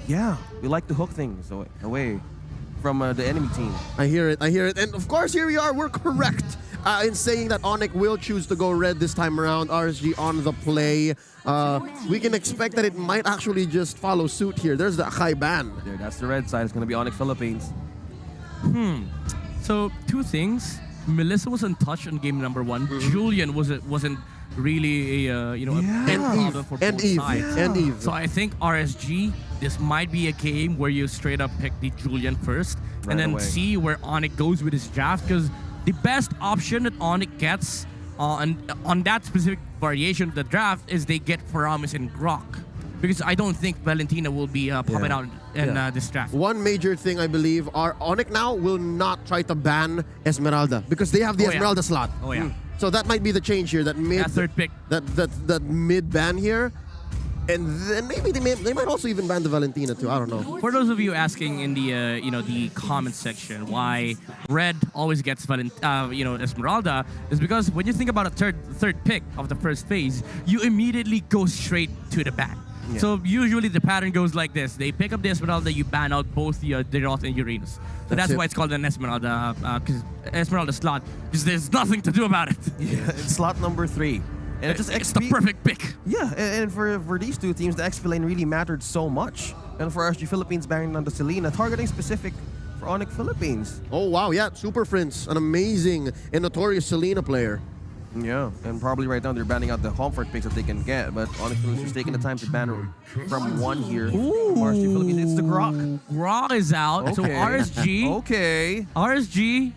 Yeah, we like to hook things away from the enemy team. I hear it. And of course, here we are. We're correct in saying that ONIC will choose to go red this time around. RSG on the play. We can expect that it might actually just follow suit here. There's the high ban. There, that's the red side. It's going to be ONIC Philippines. So two things. Melissa was untouched in game number 1. Julian wasn't really a a problem for both sides. And Eve. So I think RSG, this might be a game where you straight up pick the Julian first and then away. see where ONIC goes with his draft, because the best option that ONIC gets on that specific variation of the draft is they get Faramis and Grok. Because I don't think Valentina will be popping out in this draft. One major thing I believe are ONIC now will not try to ban Esmeralda because they have the Esmeralda slot. Oh yeah. So that might be the change here. That mid third pick. That mid ban here, and then maybe they might also even ban the Valentina too. I don't know. For those of you asking in the the comment section why red always gets Esmeralda, is because when you think about a third pick of the first phase, you immediately go straight to the ban. Yeah. So usually the pattern goes like this: they pick up the Esmeralda, you ban out both the Deroth and Uranus. So that's why it's called an Esmeralda, because Esmeralda slot, because there's nothing to do about it. Yeah, it's slot number 3. And it's the perfect pick. Yeah, and for these two teams, the XP lane really mattered so much. And for RSG Philippines banning on the Selena, targeting specific for ONIC Philippines. Oh wow, yeah, Super Prince, an amazing and notorious Selena player. Yeah, and probably right now they're banning out the comfort picks that they can get, but ONIC Philippines is taking the time to ban her from 1 here. RSG Philippines, it's the Grok. Grok is out, so RSG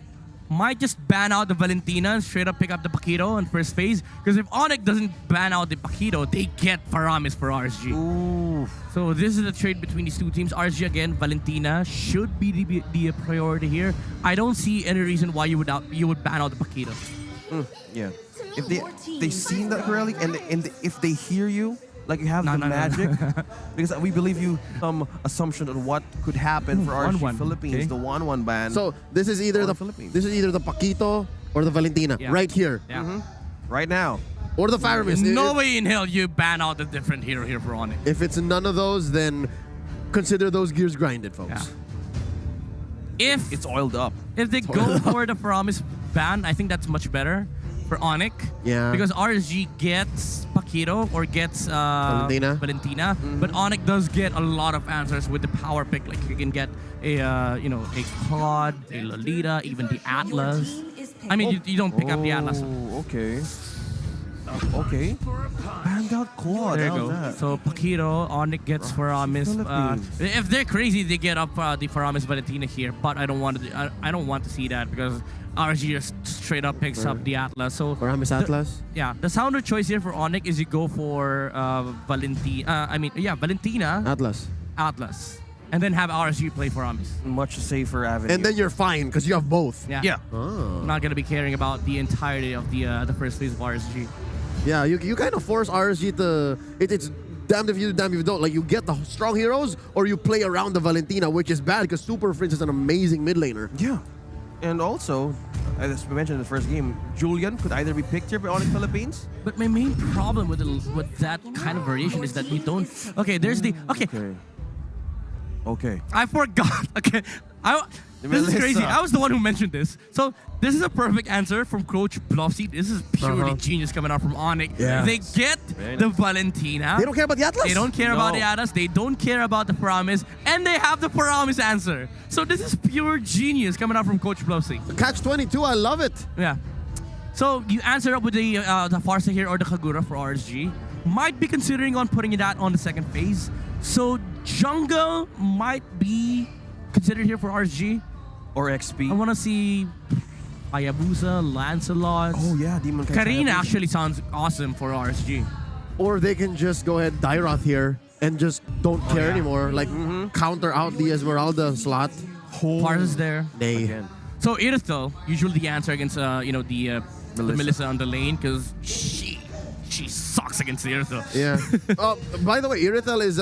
might just ban out the Valentina and straight up pick up the Paquito in first phase. Because if ONIC doesn't ban out the Paquito, they get Faramis for RSG. Ooh. So this is the trade between these two teams. RSG again, Valentina should be the priority here. I don't see any reason why you would ban out the Paquito. Yeah. If they seen that correctly, and if they hear you, like you have the magic, because we believe you some assumption on what could happen for RSG Philippines, the 1-1 ban. So this is either the Paquito or the Valentina right here, right now, or the Faramis. No way in hell you ban out a different hero here for ONIC. If it's none of those, then consider those gears grinded, folks. Yeah. If it's oiled up. If they go for the Faramis ban, I think that's much better for ONIC. Yeah. Because RSG gets Paquito or gets Valentina. But ONIC does get a lot of answers with the power pick. Like you can get a a Claude, a Lolita, even the Atlas. I mean, you don't pick up the Atlas. Okay. Okay. Banned out Claude. There you go. So Paquito, ONIC gets Faramis. If they're crazy, they get up the Faramis Valentina here. But I don't want to see that because RSG just straight up picks up the Atlas. So Faramis Atlas. Yeah, the sounder choice here for ONIC is you go for Valentina. Atlas, and then have RSG play Faramis. Much safer avenue. And then you're fine because you have both. Yeah. I'm not gonna be caring about the entirety of the first phase of RSG. Yeah, you kind of force RSG to... It's damned if you do, damned if you don't. Like, you get the strong heroes, or you play around the Valentina, which is bad because Super Prince is an amazing mid laner. Yeah. And also, as we mentioned in the first game, Julian could either be picked here by ONIC Philippines. But my main problem with that kind of variation is that you don't... Okay, there's the... Okay. I forgot. Okay. This is crazy. I was the one who mentioned this. So this is a perfect answer from Coach Bluffsy. This is purely genius coming out from ONIC. Yeah. They get the Valentina. They don't care about the Atlas. They don't care about the Atlas. They don't care about the Faramis. And they have the Faramis answer. So this is pure genius coming out from Coach Bluffsy. Catch-22, I love it. Yeah. So you answer up with the Farsa here or the Kagura for RSG. Might be considering on putting that on the second phase. So jungle might be considered here for RSG. Or XP. I want to see Hayabusa, Lancelot. Oh yeah, Demon Knight. Karina actually sounds awesome for RSG. Or they can just go ahead Dairoth here and just don't care anymore. Like, counter out the Esmeralda slot. Parza's there. Again. So Irithel, usually the answer against the Melissa on the lane, because she sucks against the Irithel. Yeah. By the way, Irithel is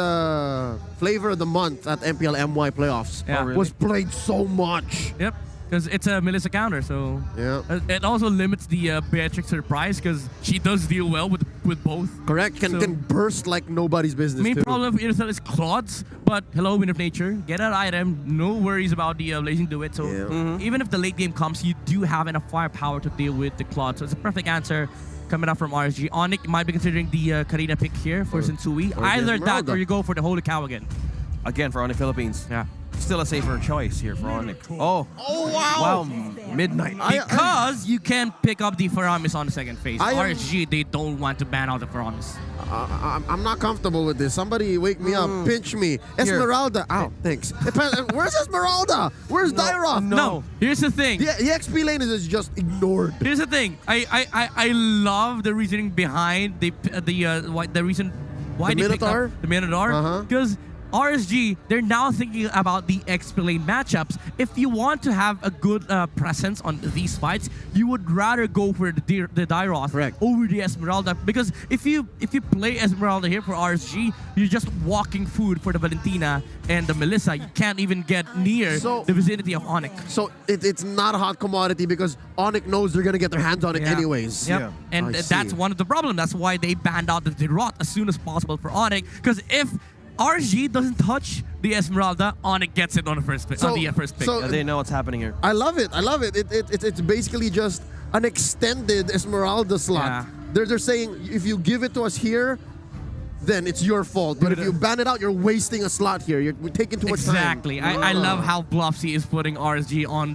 flavor of the month at MPL MY playoffs. Yeah. Oh, really? Was played so much. Yep. Because it's a Melissa counter, so yeah. It also limits the Beatrix surprise because she does deal well with with both. Correct. Can burst like nobody's business. Main too. problem of Intercell is Claudes, but hello, Wind of Nature. Get that item. No worries about the Blazing Duet. So even if the late game comes, you do have enough firepower to deal with the Claude. So it's a perfect answer coming up from RSG. ONIC might be considering the Karina pick here for Sensui. Either that or you go for the Holy Cow again. Again, for ONIC Philippines. Yeah. Still a safer choice here for ONIC. Oh wow. Wow, Midnight. Because you can pick up the Faramis on the second phase. RSG, they don't want to ban out the Faramis. I'm not comfortable with this. Somebody wake me up. Pinch me. Esmeralda. Ow, thanks. Where's Esmeralda? Where's Dyroth? No. Here's the thing. The XP lane is just ignored. Here's the thing. I love the reasoning behind the reason why The they picked Minotaur? up the Minotaur. Because RSG, they're now thinking about the XP lane matchups. If you want to have a good presence on these fights, you would rather go for the Dyroth over the Esmeralda. Because if you play Esmeralda here for RSG, you're just walking food for the Valentina and the Melissa. You can't even get near the vicinity of ONIC. So it's not a hot commodity because ONIC knows they're going to get their hands on it anyways. Yep. And that's one of the problems. That's why they banned out the Dyroth as soon as possible for ONIC. Because if RSG doesn't touch the Esmeralda, ONIC gets it on the first pick. So they know what's happening here. I love it. I love it. It's basically just an extended Esmeralda slot. They're saying if you give it to us here, then it's your fault. But if you ban it out, you're wasting a slot here. You're taking too much time. Exactly. I love how Bluffsy is putting RSG on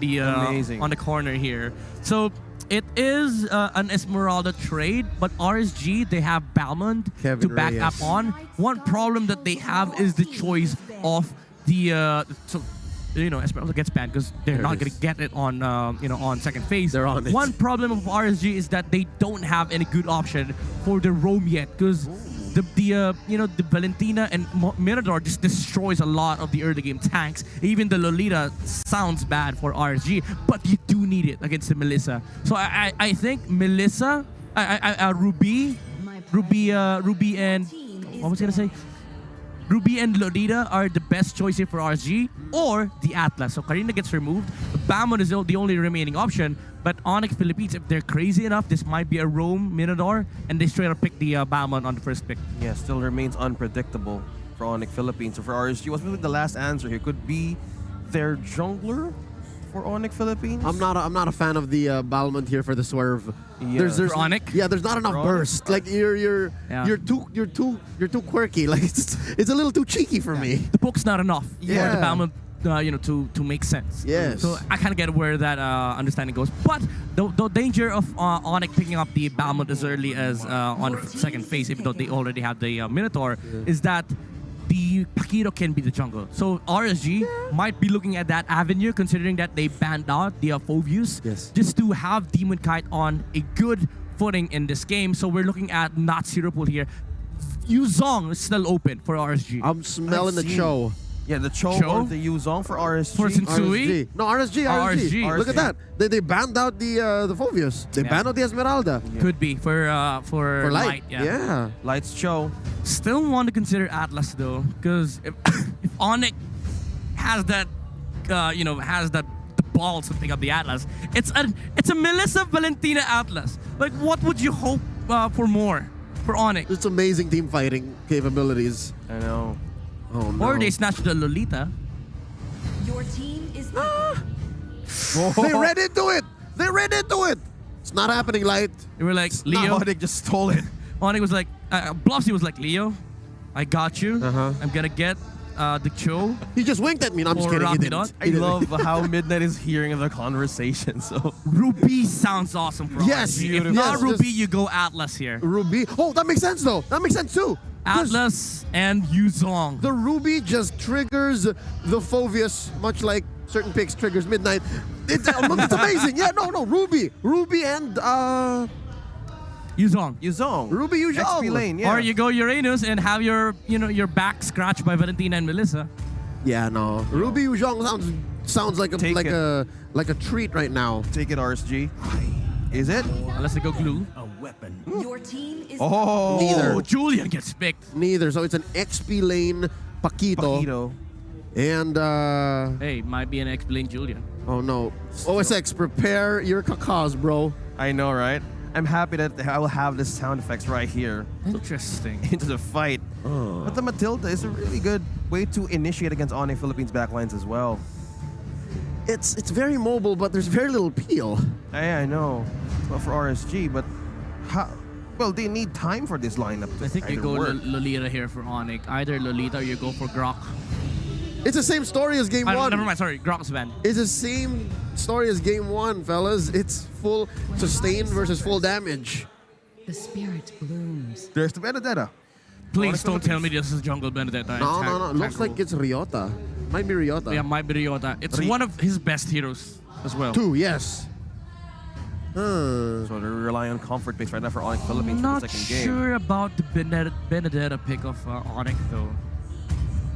the corner here. So it is an Esmeralda trade, but RSG, they have Balmond to back up on. One problem that they have is the choice of the Esmeralda gets banned because they're not going to get it on on second phase. They're on it. One problem of RSG is that they don't have any good option for the roam yet because the Valentina and Minotaur just destroys a lot of the early game tanks. Even the Lolita sounds bad for RSG, but you do need it against the Melissa. So I think Melissa, Ruby and what was I gonna say? Ruby and Lolita are the best choice here for RSG, or the Atlas. So Karina gets removed. Bamon is the only remaining option. But ONIC Philippines, if they're crazy enough, this might be a roam Minotaur, and they straight up pick the Bamon on the first pick. Yeah, still remains unpredictable for ONIC Philippines. So for RSG, what's really the last answer here? Could be their jungler for ONIC Philippines. I'm not a fan of the Balmond here for the swerve. Yeah. There's for ONIC? Yeah, there's not enough burst. Like you're too quirky. Like it's a little too cheeky for me. The poke's not enough for the Yeah. Bamon. To make sense. Yes. So I kind of get where that understanding goes. But the danger of ONIC picking up the Balmond as early as on the second phase, even though they already have the Minotaur, is that the Paquito can be the jungle. So RSG might be looking at that avenue, considering that they banned out the Phoveus, just to have Demon Kite on a good footing in this game. So we're looking at not Zero Pool here. Yuzong is still open for RSG. I'm smelling the Cho. Yeah, the Cho or the Yuzong for RSG. For Sensui? No, RSG. Look at that. They banned out the Phoveus. They banned out the Esmeralda. Could be for Light. Yeah. Light's Cho. Still want to consider Atlas though, because if ONIC has that the balls to pick up the Atlas, it's a Melissa Valentina Atlas. Like, what would you hope for more for ONIC? It's amazing team fighting capabilities. I know. Oh no. Or they snatched the Lolita. Your team is They read into it. They read into it. It's not happening, Light. They were like, No, Leo. ONIC just stole it. ONIC was like, Bluffsy was like, Leo, I got you. I'm gonna get the Cho. He just winked at me. No, I'm just kidding. He didn't. I love how Midnight is hearing the conversation. So Ruby sounds awesome for Yes, RSG. If yes, not just- Ruby, you go Atlas here. Ruby. Oh, that makes sense though. That makes sense too. 'Cause Atlas and Yuzong. the Ruby just triggers the Phoveus, much like certain picks triggers Midnight. It's amazing. Yeah, no. Ruby and Yuzong. Yuzong. Ruby Yuzong. XP lane, yeah. Or you go Uranus and have your back scratched by Valentina and Melissa. Yeah, no. Ruby Yuzong sounds like Take a treat right now. Take it, RSG. Is it? Unless they go glue. your team is Oh. Neither. Oh, Julian gets picked. Neither. So it's an XP lane Paquito. Paquito. And Hey, might be an explain Julian. oh no. OSX, prepare your cacas, bro. I know, right? I'm happy that I will have this sound effects right here Interesting. into the fight. But the Matilda is a really good way to initiate against ONIC Philippines backlines as well. It's very mobile, but there's very little peel. Yeah, I know. Well, for RSG, but how? Well, they need time for this lineup to I think you either go work. Lolita here for ONIC. Either Lolita or you go for Grok. It's the same story as game one. Never mind, sorry. Grok's banned. It's the same story as game one, fellas. It's full sustain versus full damage. The spirit blooms. There's the Benedetta. Please don't tell me this is Jungle Benedetta. No. Looks like it's Ryota. Might be Ryota. Yeah, might be Ryota. It's one of his best heroes as well. Two, yes. So they're relying on comfort base right now for ONIC Philippines I'm for not the second game. sure about the Benedetta pick of ONIC though.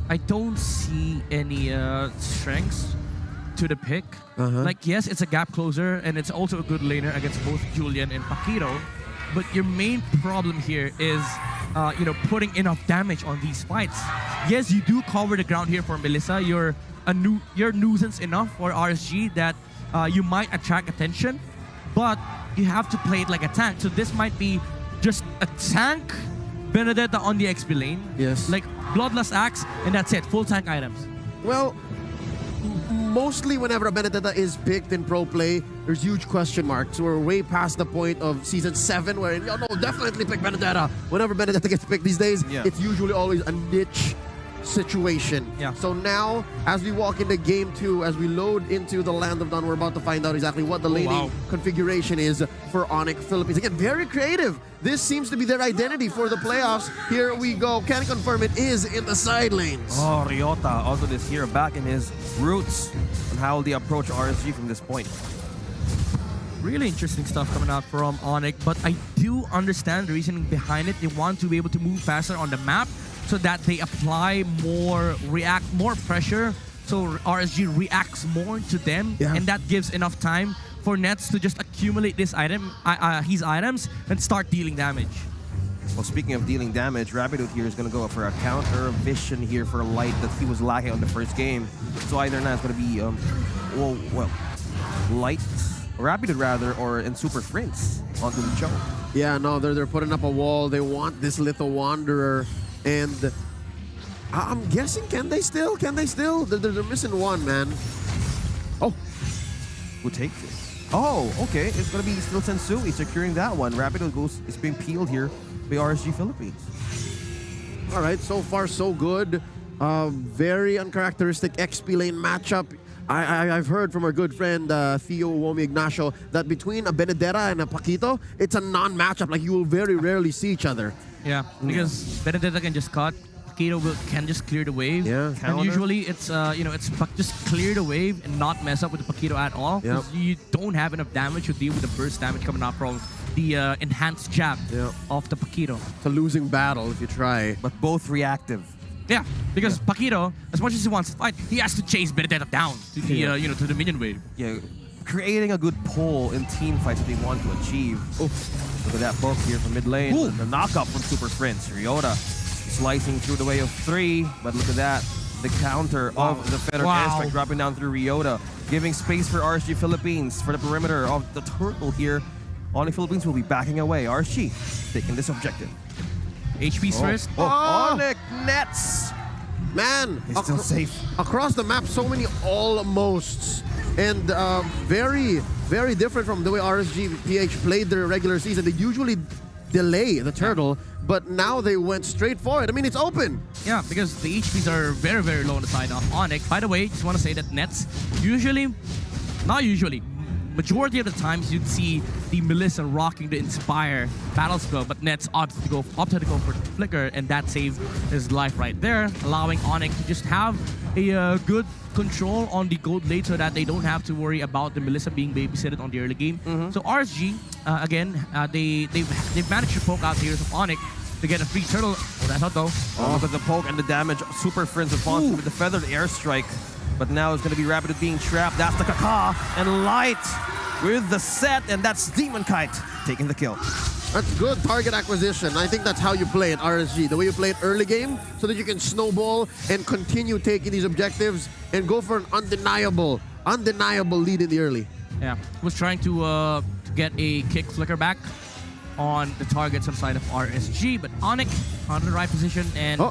I don't see any strengths to the pick. Like, yes, it's a gap closer, and it's also a good laner against both Julian and Paquito. But your main problem here is, putting enough damage on these fights. Yes, you do cover the ground here for Melissa. You're nuisance enough for RSG that you might attract attention, but you have to play it like a tank. So this might be just a tank Benedetta on the XP lane. Yes. Like Bloodlust Axe, and that's it. Full tank items. Well, mostly whenever a Benedetta is picked in pro play, there's huge question marks. We're way past the point of Season 7 where, definitely pick Benedetta. Whenever Benedetta gets picked these days, it's usually always a niche situation. Yeah. So now, as we walk into Game 2, as we load into the Land of Dawn, we're about to find out exactly what the laning configuration is for ONIC Philippines. Again, very creative. This seems to be their identity for the playoffs. Here we go. Can confirm it is in the side lanes. Oh, Ryota also this hero back in his roots. And how will they approach RSG from this point? Really interesting stuff coming out from ONIC, but I do understand the reasoning behind it. They want to be able to move faster on the map so that they apply more pressure, so RSG reacts more to them, and that gives enough time for Nets to just accumulate his items and start dealing damage. Well, speaking of dealing damage, Rapido here is going to go for a counter vision here for Light that he was lacking on the first game. So either now it's going to be, Light, Rapido rather, or in Super Prince onto the show. Yeah, no, they're putting up a wall. They want this little Wanderer. And I'm guessing, can they still? They're missing one, man. Oh. Who takes it? Oh, okay. It's going to be still Sensui securing that one. Rapido is being peeled here by RSG Philippines. All right, so far so good. Very uncharacteristic XP lane matchup. I've heard from our good friend Theo Womi Ignacio that between a Benedetta and a Paquito, it's a non-matchup. Like, you will very rarely see each other. Yeah, because Benedetta can just cut, Paquito can just clear the wave. Yeah. And usually it's just clear the wave and not mess up with the Paquito at all. Because you don't have enough damage to deal with the burst damage coming out from the enhanced jab of the Paquito. It's a losing battle if you try. But both reactive. Yeah, because Paquito, as much as he wants to fight, he has to chase Benedetta down to the to the minion wave. Yeah, creating a good pull in team fights that they want to achieve. Oh, look at that poke here from mid lane. The knockup from Super Prince. Ryota slicing through the way of 3, but look at that. The counter of the Federal airstrike dropping down through Ryota, giving space for RSG Philippines for the perimeter of the turtle here. ONIC Philippines will be backing away. RSG taking this objective. HP's first. ONIC Nets! Man, It's still safe. Across the map, so many almosts. And very, very different from the way RSG PH played their regular season. They usually delay the turtle, but now they went straight for it. I mean, it's open. Yeah, because the HPs are very, very low on the side of ONIC. By the way, just want to say that Nets majority of the times you'd see the Melissa rocking the Inspire battle spell, but Nets opted to go for the Flicker, and that saved his life right there, allowing ONIC to just have a good control on the gold lane so that they don't have to worry about the Melissa being babysitted on the early game. So RSG, again, they've managed to poke out the heroes of ONIC to get a free turtle. Oh, that's not though. Oh, look at the poke and the damage. Super Friends responds with the feathered airstrike. But now it's going to be Rapido being trapped. That's the Kaka. And Light with the set. And that's Demon Kite taking the kill. That's good target acquisition. I think that's how you play it, RSG. The way you play it early game so that you can snowball and continue taking these objectives and go for an undeniable lead in the early. Yeah, was trying to get a kick flicker back on the targets on the side of RSG, but ONIC on the right position, and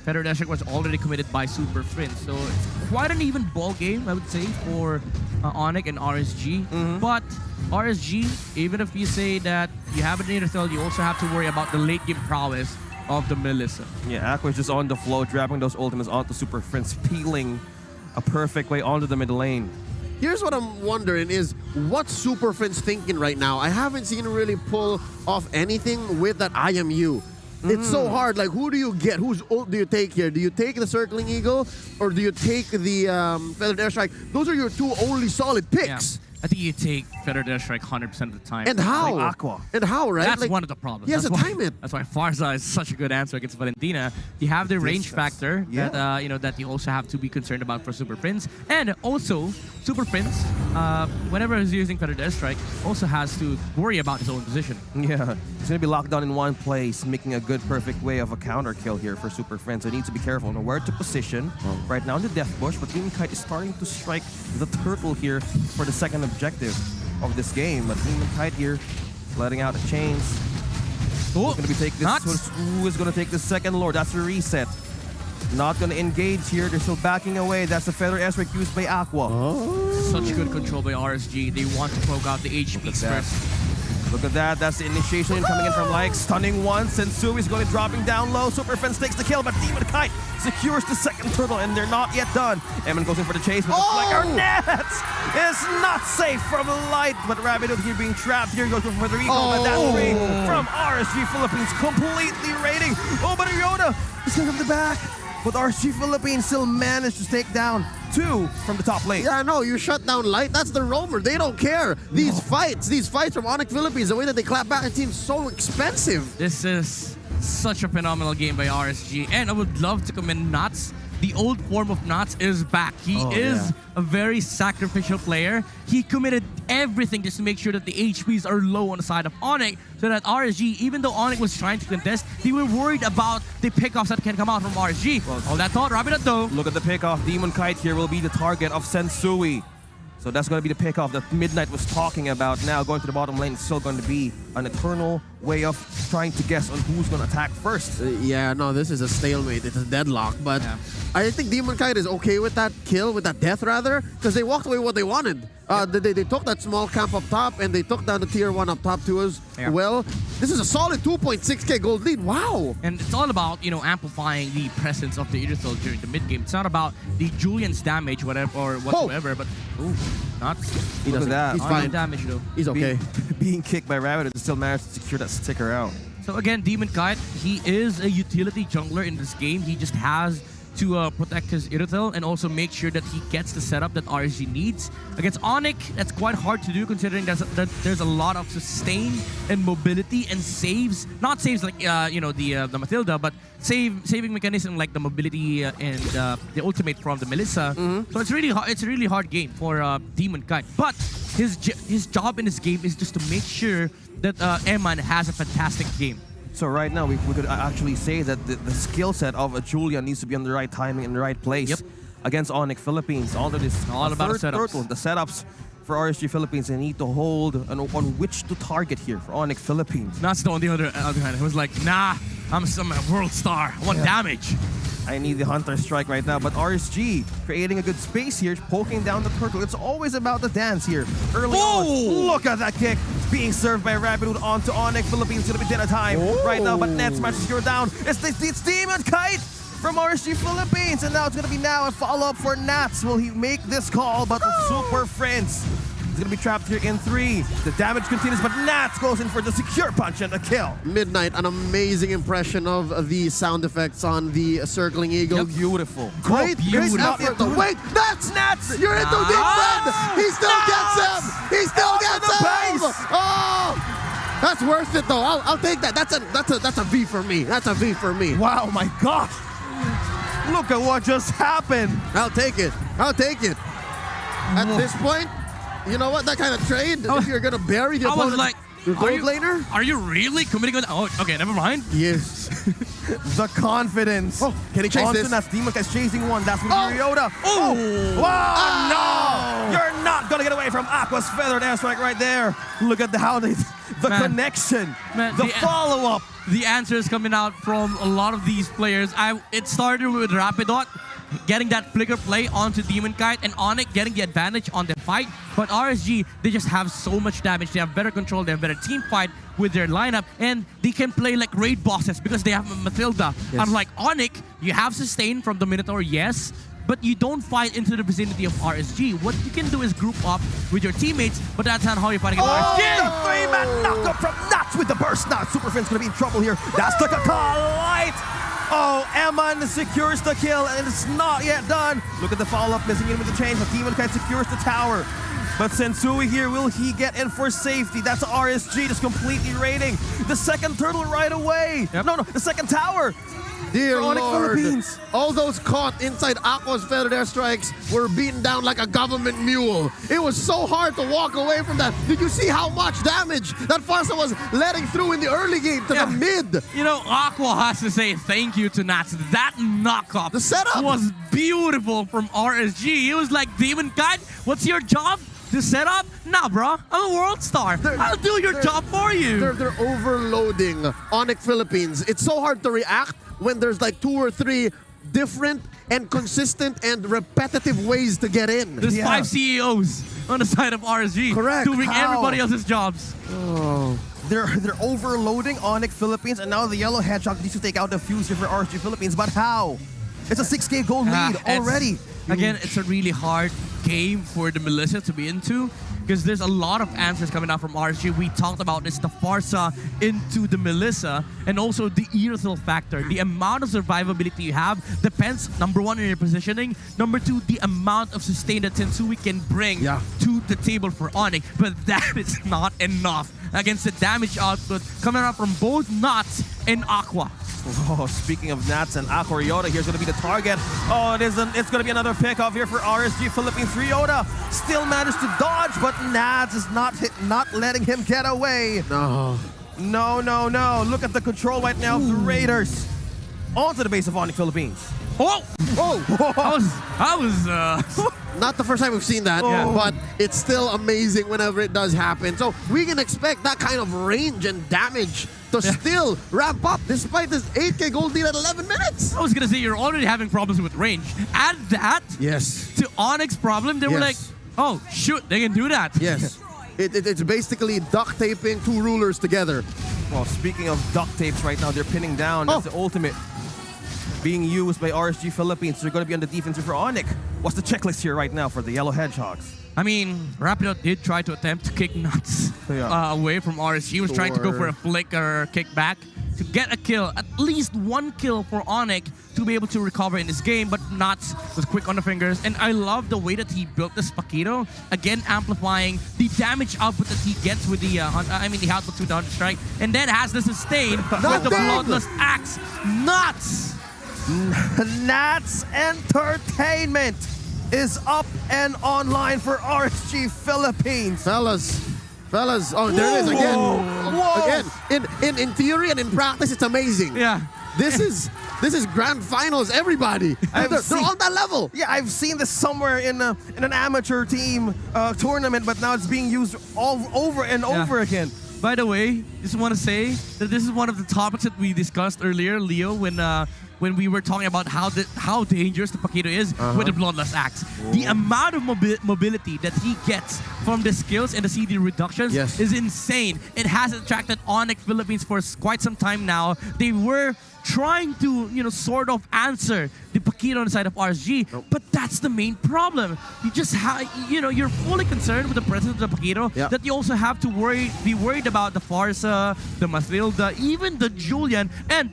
Federal District was already committed by Super Prince. So it's quite an even ball game, I would say, for ONIC and RSG. But RSG, even if you say that you have an Intercell, you also have to worry about the late game prowess of the Melissa. Yeah, Aqua's just on the flow, dropping those ultimates onto Super Prince, peeling a perfect way onto the mid lane. Here's what I'm wondering is, what's Super Prince thinking right now? I haven't seen him really pull off anything with that IMU. It's so hard. Like, who do you get? Whose ult do you take here? Do you take the Circling Eagle or do you take the Feathered Airstrike? Those are your two only solid picks. Yeah. I think you take Feathered Airstrike 100% of the time. And how? Like Aqua. And how, right? That's like, one of the problems. He has to time it. That's why Farza is such a good answer against Valentina. You have the range factor that you know that you also have to be concerned about for Super Prince, and also Super Prince, whenever he's using Feathered Airstrike, also has to worry about his own position. Yeah, he's gonna be locked down in one place, making a good, perfect way of a counter kill here for Super Prince. So he needs to be careful on where to position. Right now in the Death Bush, but Demon Kite is starting to strike the turtle here for the second objective of this game. But Demon Kite here, letting out the chains. Who's gonna be take this? Who is gonna take the second lord? That's a reset. Not gonna engage here. They're still backing away. That's the Feather Airstrike used by Aqua. Such good control by RSG. They want to poke out the HPs first. Look at that. That's the initiation coming in from like stunning once, and Sui's going dropping down low. Super Prince takes the kill, but Demon Kite secures the second turtle, and they're not yet done. Emin goes in for the chase, but the Flicker Nets is not safe from light. But Rabbit here being trapped. Here goes for the recall, but that's free from RSG Philippines, completely raiding. Oh, but Iota is going from the back. But RSG Philippines still managed to take down two from the top lane. Yeah, no, you shut down Light. That's the roamer. They don't care. These fights from ONIC Philippines, the way that they clap back, it seems so expensive. This is such a phenomenal game by RSG, and I would love to commend Nuts. The old form of Nuts is back. He is a very sacrificial player. He committed everything just to make sure that the HPs are low on the side of ONIC, so that RSG, even though ONIC was trying to contest, they were worried about the pickoffs that can come out from RSG. Well, all that thought, wrap it up though. Look at the pickoff. Demon Kite here will be the target of Sensui. So that's going to be the pickoff that Midnight was talking about. Now going to the bottom lane, it's still going to be an eternal way of trying to guess on who's going to attack first. Yeah, no, this is a stalemate. It's a deadlock. But I think Demon Kite is okay with that kill, with that death rather, because they walked away what they wanted. They took that small camp up top, and they took down the tier 1 up top too as well. This is a solid 2.6k gold lead. Wow! And it's all about, you know, amplifying the presence of the Idrithil during the mid game. It's not about the Julian's damage, whatever or whatsoever. But not. He doesn't. He's fine. Damage though. He's okay. Being kicked by Rabbit, and still managed to secure that sticker out. So again, Demon Kite, he is a utility jungler in this game. He just has to protect his Idrithil and also make sure that he gets the setup that RSG needs. Against ONIC, that's quite hard to do considering that there's a lot of sustain and mobility and saves. Not saves like you know, the Matilda, but saving mechanism like the mobility and the ultimate from the Melissa. So it's a really hard game for Demon Kite. But his job in this game is just to make sure that Eman has a fantastic game. So right now, we could actually say that the skill set of a Julia needs to be on the right timing and the right place against ONIC Philippines. All about the setups. The setups for RSG Philippines, they need to hold on which to target here for ONIC Philippines. That's on the other hand. It was like, nah, I'm some world star. I want damage. I need the Hunter Strike right now, but RSG creating a good space here, poking down the turtle. It's always about the dance here. Early on, look at that kick being served by Rabbit onto ONIC Philippines. Gonna be dinner time right now, but Nets match secure down. It's Demon Kite from RSG Philippines, and now it's gonna be a follow-up for Nats. Will he make this call? But Super Prince is gonna be trapped here in 3. The damage continues, but Nats goes in for the secure punch and a kill. Midnight, an amazing impression of the sound effects on the Circling Eagle. Beautiful. Great effort. Wait, Nats! You're into deep friend! He still gets him! He still gets him! Oh! That's worth it though. I'll take that. That's a V for me. That's a V for me. Wow, my gosh! Look at what just happened. I'll take it. I'll take it. At this point, you know what? That kind of trade, if you're gonna bury the opponent, like, your gold laner? Are you really committing on? Oh, okay, never mind. Yes. The confidence. Can he chase this? That's Demon Kite chasing one. That's with Ryota. Oh! Wow! No! You're not gonna get away from Aqua's feathered airstrike right there. Look at how the connection, the follow-up. The answers coming out from a lot of these players. It started with Rapidot getting that flicker play onto Demon Kite and ONIC getting the advantage on the fight. But RSG, they just have so much damage. They have better control. They have better team fight with their lineup. And they can play like raid bosses because they have Mathilda. Yes. Unlike ONIC, you have sustain from the Minotaur, yes. But you don't fight into the vicinity of RSG. What you can do is group up with your teammates, but that's not how you're fighting against RSG. The three-man knockup from Nuts with the burst. Now Superfin's gonna be in trouble here. That's the light. Oh, Eman secures the kill, and it's not yet done. Look at the follow-up, missing in with the chain, but Demon Kite secures the tower. But Sensui here, will he get in for safety? That's RSG just completely raiding. The second turtle right away. Yep. No, the second tower. Dear ONIC Lord, Philippines. all those caught inside Aqua's feathered airstrikes were beaten down like a government mule. It was so hard to walk away from that. Did you see how much damage that Farsa was letting through in the early game to the mid? You know, Aqua has to say thank you to Nats. That knockup The setup was beautiful from RSG. It was like, Demon Kite, what's your job? The setup? Nah, bro. I'm a world star. I'll do your job for you. They're overloading ONIC Philippines. It's so hard to react when there's like 2 or 3 different and consistent and repetitive ways to get in. There's 5 CEOs on the side of RSG. Correct. Doing How? everybody else's jobs. Oh. They're overloading ONIC Philippines, and now the Yellow Hedgehog needs to take out the fuse here for RSG Philippines. But how? It's a 6K gold lead already. Again, it's a really hard game for the Melissa to be into because there's a lot of answers coming out from RSG. We talked about this, the Farsa into the Melissa, and also the Earthil factor. The amount of survivability you have depends, number 1, on your positioning. Number 2, the amount of sustain that Sensui can bring to the table for ONIC. But that is not enough against the damage output coming out from both Nuts and Aqua. Oh, speaking of Nats and Aqua, Ryota here's going to be the target. Oh, it's going to be another pickoff here for RSG Philippines. Ryota still managed to dodge, but Nats is not letting him get away. No. No. Look at the control right now of the Raiders. Onto the base of ONIC Philippines. Oh! I was Not the first time we've seen that, but it's still amazing whenever it does happen. So we can expect that kind of range and damage to still ramp up despite this 8K gold lead at 11 minutes. I was gonna say you're already having problems with range. Add that to ONIC's problem, they were like, oh shoot, they can do that. Yes. It's basically duct taping 2 rulers together. Well, speaking of duct tapes right now, they're pinning down. That's the ultimate being used by RSG Philippines. They're going to be on the defensive for ONIC. What's the checklist here right now for the Yellow Hedgehogs? I mean, Rapidot did try to attempt to kick Nuts away from RSG. He was trying to go for a flick or kickback to get a kill, at least 1 kill for ONIC to be able to recover in this game, but Nuts was quick on the fingers. And I love the way that he built this Paquito, again amplifying the damage output that he gets with the the output with the Hunter Strike, and then has the sustain with the Bloodlust Axe. Nuts! Nats Entertainment is up and online for RSG Philippines. Fellas, oh, there it is again. Again, in theory and in practice, it's amazing. Yeah. This is grand finals, everybody. They're on that level. Yeah, I've seen this somewhere in an amateur team tournament, but now it's being used all over and over again. By the way, just want to say that this is one of the topics that we discussed earlier, Leo, when we were talking about how dangerous the Paquito is with the Bloodlust Axe. The amount of mobility that he gets from the skills and the CD reductions is insane. It has attracted ONIC Philippines for quite some time now. They were trying to, sort of answer the Paquito on the side of RSG, but that's the main problem. You just you're fully concerned with the presence of the Paquito that you also have to be worried about the Farsa, the Mathilda, even the Julian, and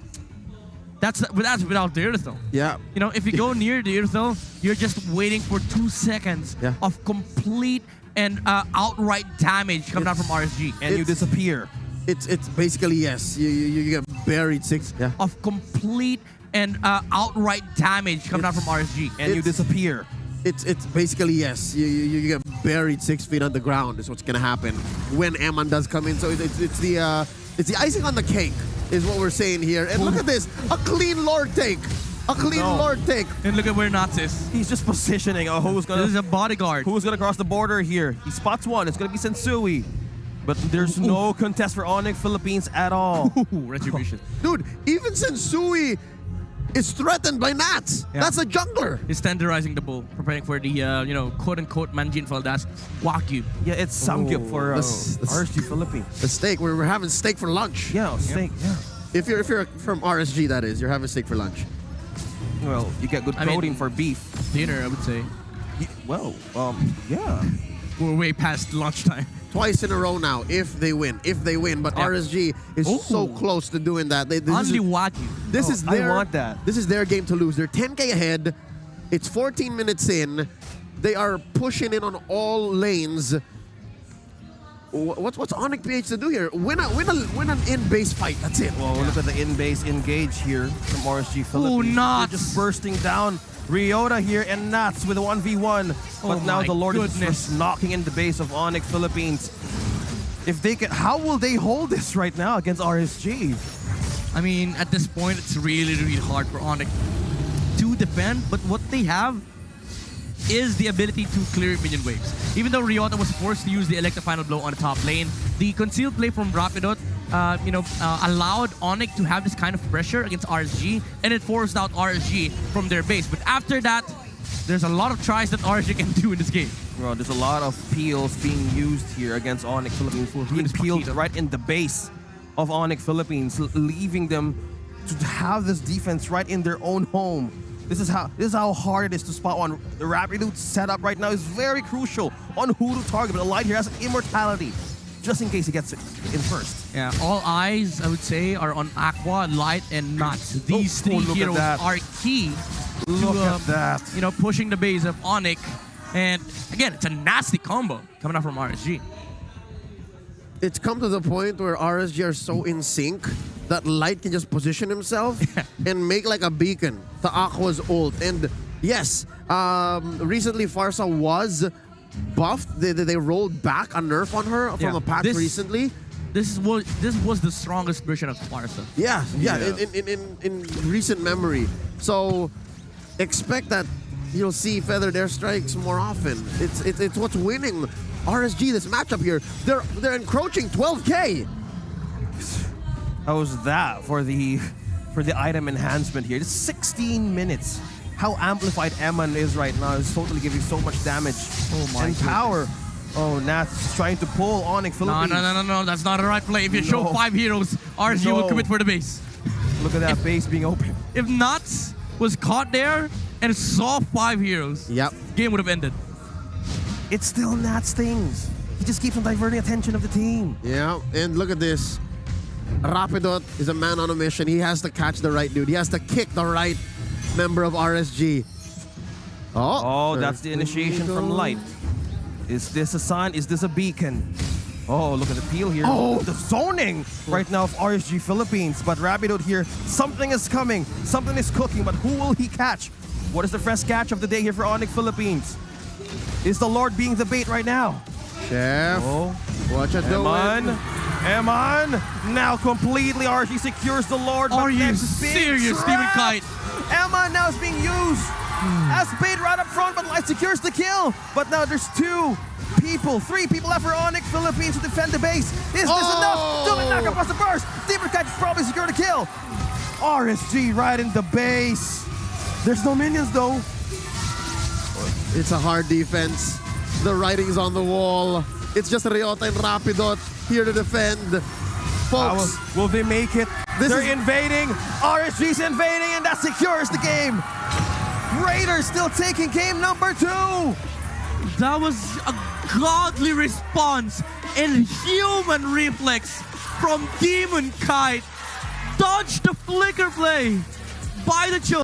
that's without the Earthil. Yeah. If you go near the Earthil, you're just waiting for 2 seconds of complete and outright damage coming out from RSG, and you disappear. It's basically you get buried 6 of complete and outright damage coming out from RSG, and you disappear. It's basically you get buried 6 feet underground is what's gonna happen when Eman does come in. So it's the icing on the cake is what we're saying here. And look at this, a clean Lord take A clean No. Lord take. And look at where Nats is. He's just positioning. Oh, This is a bodyguard. who's gonna cross the border here? He spots one. It's gonna be Sensui. But there's no contest for ONIC Philippines at all. Ooh, retribution. Dude, even Sensui is threatened by Nats. Yeah. That's a jungler. He's tenderizing the bull, preparing for the, quote-unquote Manjin Faldas Wagyu. Yeah, it's samgyup for That's- RSG Philippines. The steak. We're having steak for lunch. Yeah, steak. Yeah. If you're from RSG, that is, you're having steak for lunch. Well, you get good I mean- protein for beef. Dinner, I would say. Well, yeah. We're way past lunchtime. Twice in a row now, if they win. But Yeah. RSG is so Ooh. close to doing that. This Only is, Wagyu. this Oh, is I their, want that. This is their game to lose. They're 10K ahead. It's 14 minutes in. They are pushing in on all lanes. What's ONIC PH to do here? Win an in-base fight. That's it. Well, look at the in-base engage here from RSG Philippines. Nats. They're just bursting down. Ryota here and Nats with a 1v1. But Oh now my the Lord is goodness. just knocking in the base of ONIC Philippines. If they can, how will they hold this right now against RSG? I mean, at this point, it's really, really hard for ONIC to defend. But what they have is the ability to clear minion waves. Even though Ryota was forced to use the Electric Final Blow on the top lane, the concealed play from Rapidot allowed ONIC to have this kind of pressure against RSG, and it forced out RSG from their base. But after that, there's a lot of tries that RSG can do in this game. Well, there's a lot of peels being used here against ONIC Philippines. Being Goodness, peeled Paquito. right in the base of ONIC Philippines, leaving them to have this defense right in their own home. This is how hard it is to spot one. The Rapidude setup right now is very crucial on who to target. But Light here has immortality, just in case he gets it in first. Yeah, all eyes, I would say, are on Aqua, Light, and Nuts. These three look at heroes that. are key Look to, at that. pushing the base of ONIC. And again, it's a nasty combo coming out from RSG. It's come to the point where RSG are so in sync that Light can just position himself and make like a beacon to Aqua's ult. And yes, recently Farsa was buffed. They rolled back a nerf on her from Yeah, a patch this- recently. This was the strongest version of Farsa. Yeah. Yeah. In recent memory. So expect that you'll see feathered airstrikes more often. It's what's winning RSG this matchup here. They're encroaching 12K. How was that for the item enhancement here? It's 16 minutes. How amplified Eman is right now is totally giving so much damage and power. Oh, Nats trying to pull ONIC Philippines. No, that's not the right play. If you show No. 5 heroes, RSG will No. commit for the base. Look at that base being open. If Nuts was caught there and saw 5 heroes, Yep. game would have ended. It's still Nats things. He just keeps on diverting attention of the team. Yeah, and look at this. Rapidot is a man on a mission. He has to catch the right dude. He has to kick the right member of RSG. Oh, that's the initiation from Light. Is this a sign? Is this a beacon? Oh, look at the peel here. Oh. The zoning right now of RSG Philippines. But Rapidote here, something is coming. Something is cooking, but who will he catch? What is the fresh catch of the day here for ONIC Philippines? Is the Lord being the bait right now? Chef, Oh, what you Eman. doing? Eman. Now completely RSG secures the Lord. Are but you next big serious, Steven trap. Kite? Eman now is being used as bait right up front, but Light secures the kill. But now there's 3 people left for ONIC Philippines to defend the base. Is this enough? Duminaka plus the burst. Steven Kite probably secure the kill. RSG right in the base. There's no minions though. It's a hard defense. The writing's on the wall. It's just Ryota and Rapidot here to defend. Folks, Will they make it? This They're is- invading. RSG's invading, and that secures the game. Raiders still taking game number 2. That was a godly response and human reflex from Demon Kite. Dodge the flicker play by the children.